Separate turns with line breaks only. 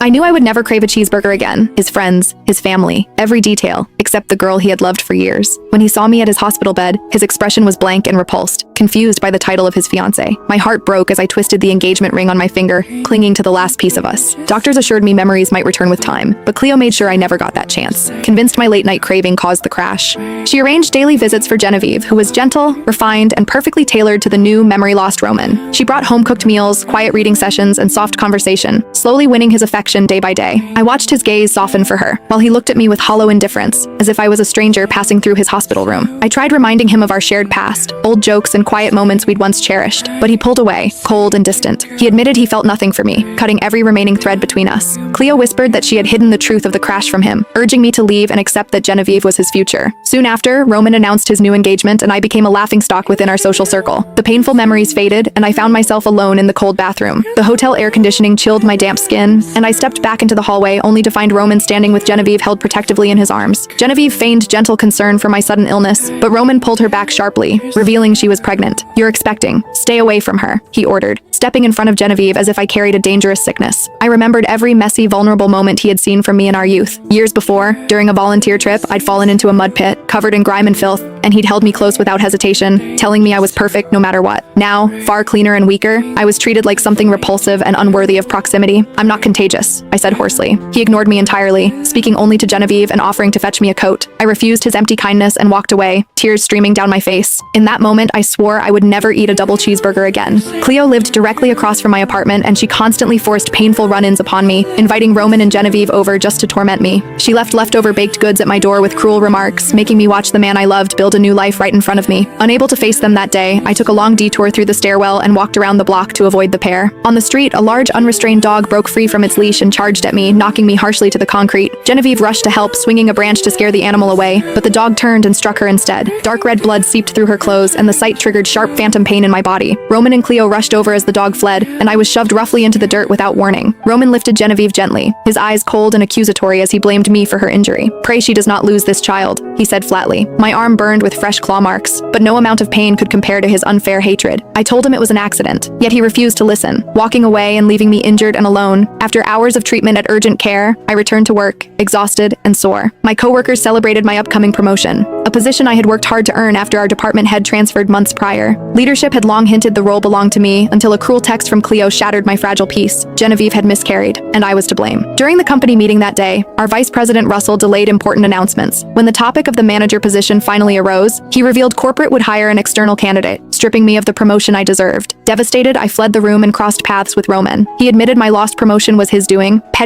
I knew I would never crave a cheeseburger again. His friends, his family, every detail, except the girl he had loved for years. When he saw me at his hospital bed, his expression was blank and repulsed, confused by the title of his fiancée. My heart broke as I twisted the engagement ring on my finger, clinging to the last piece of us. Doctors assured me memories might return with time, but Cleo made sure I never got that chance, convinced my late-night craving caused the crash. She arranged daily visits for Genevieve, who was gentle, refined, and perfectly tailored to the new, memory-lost Roman. She brought home-cooked meals, quiet reading sessions, and soft conversation, slowly winning his affection day by day. I watched his gaze soften for her, while he looked at me with hollow indifference, as if I was a stranger passing through his hospital room. I tried reminding him of our shared past, old jokes and quiet moments we'd once cherished, but he pulled away, cold and distant. He admitted he felt nothing for me, cutting every remaining thread between us. Cleo whispered that she had hidden the truth of the crash from him, urging me to leave and accept that Genevieve was his future. Soon after, Roman announced his new engagement, and I became a laughingstock within our social circle. The painful memories faded, and I found myself alone in the cold bathroom. The hotel air conditioning chilled my damp skin, and I stepped back into the hallway only to find Roman standing with Genevieve held protectively in his arms. Genevieve feigned gentle concern for my sudden illness, but Roman pulled her back sharply, revealing she was pregnant. "You're expecting. Stay away from her," he ordered, stepping in front of Genevieve as if I carried a dangerous sickness. I remembered every messy, vulnerable moment he had seen from me in our youth. Years before, during a volunteer trip, I'd fallen into a mud pit, covered in grime and filth, and he'd held me close without hesitation, telling me I was perfect no matter what. Now, far cleaner and weaker, I was treated like something repulsive and unworthy of proximity. "I'm not contagious," I said hoarsely. He ignored me entirely, speaking only to Genevieve and offering to fetch me a coat. I refused his empty kindness and walked away, tears streaming down my face. In that moment, I swore I would never eat a double cheeseburger again. Cleo lived directly across from my apartment, and she constantly forced painful run-ins upon me, inviting Roman and Genevieve over just to torment me. She left leftover baked goods at my door with cruel remarks, making me watch the man I loved build a new life right in front of me. Unable to face them that day, I took a long detour through the stairwell and walked around the block to avoid the pair. On the street, a large unrestrained dog broke free from its leash and charged at me, knocking me harshly to the concrete. Genevieve rushed to help, swinging a branch to scare the animal away, but the dog turned and struck her instead. Dark red blood seeped through her clothes, and the sight triggered sharp phantom pain in my body. Roman and Cleo rushed over as the dog fled, and I was shoved roughly into the dirt without warning. Roman lifted Genevieve gently, his eyes cold and accusatory as he blamed me for her injury. "Pray she does not lose this child," he said flatly. My arm burned with fresh claw marks, but no amount of pain could compare to his unfair hatred. I told him it was an accident, yet he refused to listen, walking away and leaving me injured and alone. After hours of treatment at urgent care, I returned to work, exhausted and sore. My coworkers celebrated my upcoming promotion, a position I had worked hard to earn after our department head transferred months prior. Leadership had long hinted the role belonged to me until a cruel text from Cleo shattered my fragile peace. Genevieve had miscarried, and I was to blame. During the company meeting that day, our Vice President Russell delayed important announcements. When the topic of the manager position finally arose, he revealed corporate would hire an external candidate, stripping me of the promotion I deserved. Devastated, I fled the room and crossed paths with Roman. He admitted my lost promotion was his doing. Petty